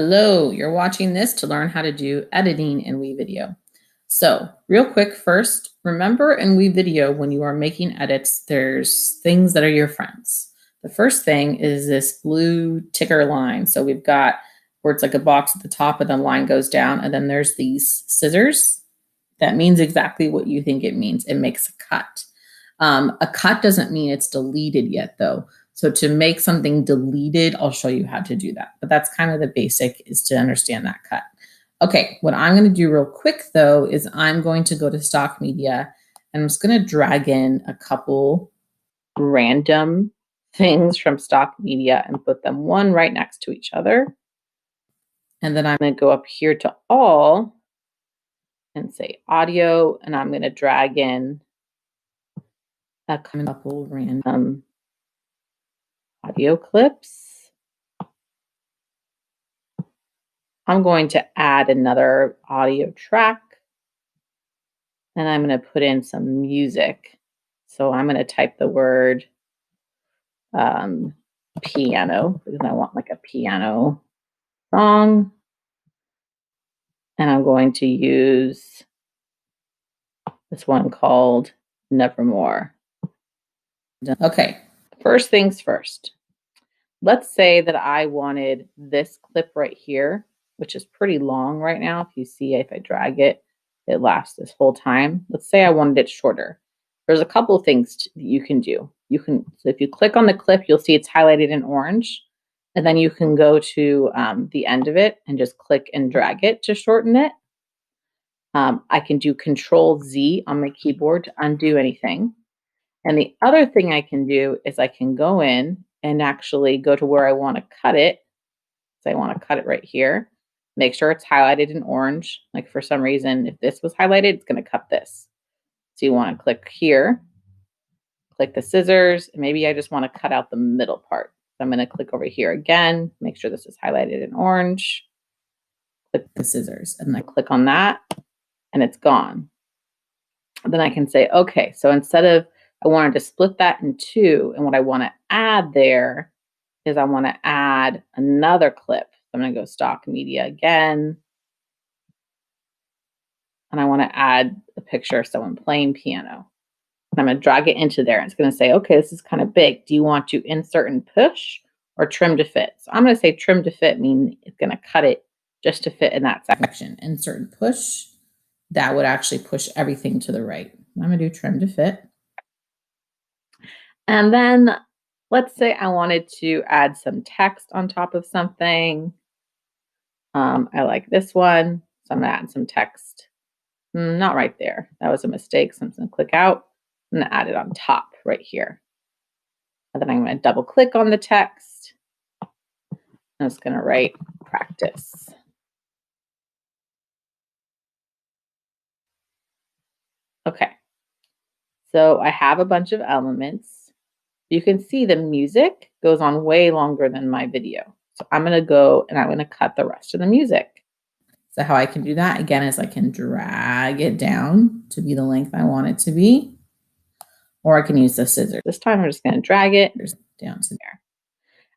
Hello, you're watching this to learn how to do editing in WeVideo. So real quick first, remember in WeVideo when you are making edits, there's things that are your friends. The first thing is this blue ticker line. So we've got where it's like a box at the top and the line goes down, and then there's these scissors. That means exactly what you think it means. It makes a cut. A cut doesn't mean it's deleted yet though. So to make something deleted, I'll show you how to do that. But that's kind of the basic, is to understand that cut. Okay, what I'm going to do real quick though is I'm going to go to stock media and I'm just going to drag in a couple random things from stock media and put them one right next to each other. And then I'm going to go up here to all and say audio, and I'm going to drag in a couple random audio clips. I'm going to add another audio track, and I'm going to put in some music. So I'm going to type the word piano, because I want like a piano song. And I'm going to use this one called Nevermore. Okay, first things first. Let's say that I wanted this clip right here, which is pretty long right now. If you see, if I drag it, it lasts this whole time. Let's say I wanted it shorter. There's a couple of things that you can do. So if you click on the clip, you'll see it's highlighted in orange. And then you can go to the end of it and just click and drag it to shorten it. I can do Control Z on my keyboard to undo anything. And the other thing I can do is I can go in and actually go to where I want to cut it. So I want to cut it right here. Make sure it's highlighted in orange. Like for some reason, if this was highlighted, it's going to cut this. So you want to click here, click the scissors, and maybe I just want to cut out the middle part. So I'm going to click over here again, make sure this is highlighted in orange, click the scissors, and then click on that, and it's gone. And then I can say, okay, so instead of, I wanted to split that in two, and what I want to add there is I want to add another clip. So I'm going to go stock media again, and I want to add a picture of someone playing piano. And I'm going to drag it into there, and it's going to say, okay, this is kind of big. Do you want to insert and push or trim to fit? So I'm going to say trim to fit, meaning it's going to cut it just to fit in that section. Insert and push, that would actually push everything to the right. I'm going to do trim to fit. And then let's say I wanted to add some text on top of something. I like this one, so I'm going to add some text. Not right there. That was a mistake, so I'm going to click out and add it on top right here. And then I'm going to double click on the text. I'm just going to write practice. Okay, so I have a bunch of elements. You can see the music goes on way longer than my video. So I'm going to go and I'm going to cut the rest of the music. So how I can do that, again, is I can drag it down to be the length I want it to be. Or I can use the scissors. This time I'm just going to drag it down to there.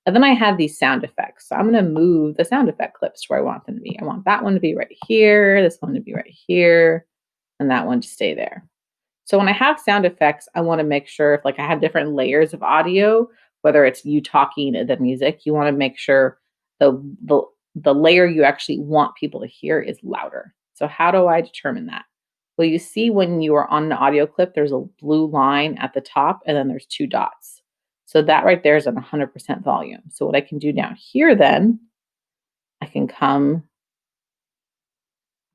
And then I have these sound effects. So I'm going to move the sound effect clips to where I want them to be. I want that one to be right here, this one to be right here, and that one to stay there. So when I have sound effects, I want to make sure if I have different layers of audio, whether it's you talking and the music, you want to make sure the layer you actually want people to hear is louder. So how do I determine that? Well, you see when you are on an audio clip, there's a blue line at the top and then there's two dots. So that right there is at 100% volume. So what I can do down here then, I can come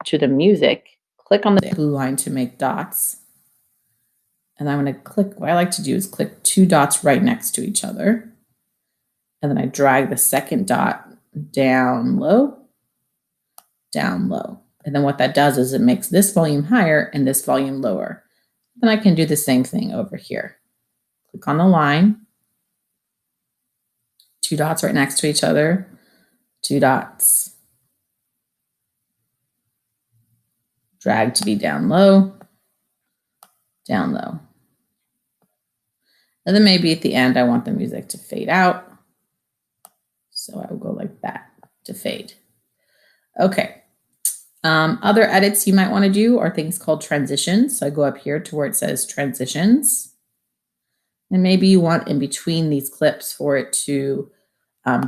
to the music, click on the blue line to make dots. And I'm going to click, what I like to do is click two dots right next to each other. And then I drag the second dot down low, down low. And then what that does is it makes this volume higher and this volume lower. Then I can do the same thing over here. Click on the line, two dots right next to each other, two dots. Drag to be down low, down low. And then maybe at the end, I want the music to fade out. So I will go like that to fade. Okay. Other edits you might want to do are things called transitions. So I go up here to where it says transitions. And maybe you want in between these clips for it to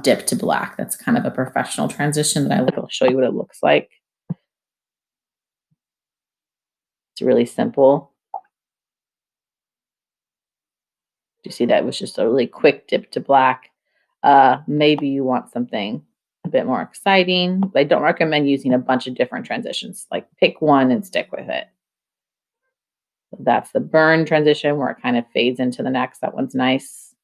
dip to black. That's kind of a professional transition that I'll show you what it looks like. It's really simple. You see that was just a really quick dip to black. Maybe you want something a bit more exciting. I don't recommend using a bunch of different transitions. Like pick one and stick with it. So that's the burn transition where it kind of fades into the next. That one's nice.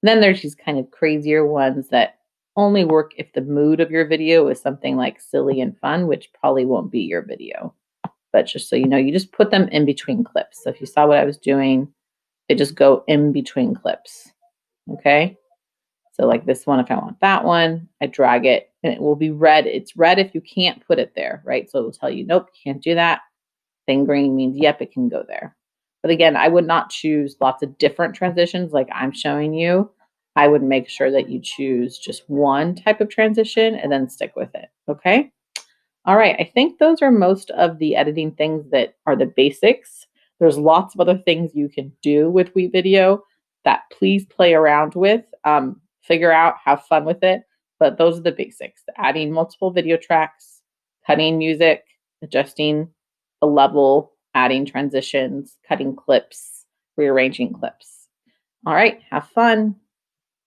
And then there's these kind of crazier ones that only work if the mood of your video is something like silly and fun, which probably won't be your video. But just so you know, you just put them in between clips. So if you saw what I was doing, they just go in between clips. Okay. So like this one, if I want that one, I drag it and it will be red. It's red if you can't put it there, right? So it will tell you, nope, you can't do that. Then green means, yep, it can go there. But again, I would not choose lots of different transitions like I'm showing you. I would make sure that you choose just one type of transition and then stick with it, okay? All right, I think those are most of the editing things that are the basics. There's lots of other things you can do with WeVideo that please play around with, figure out, have fun with it. But those are the basics: adding multiple video tracks, cutting music, adjusting the level, adding transitions, cutting clips, rearranging clips. All right, have fun.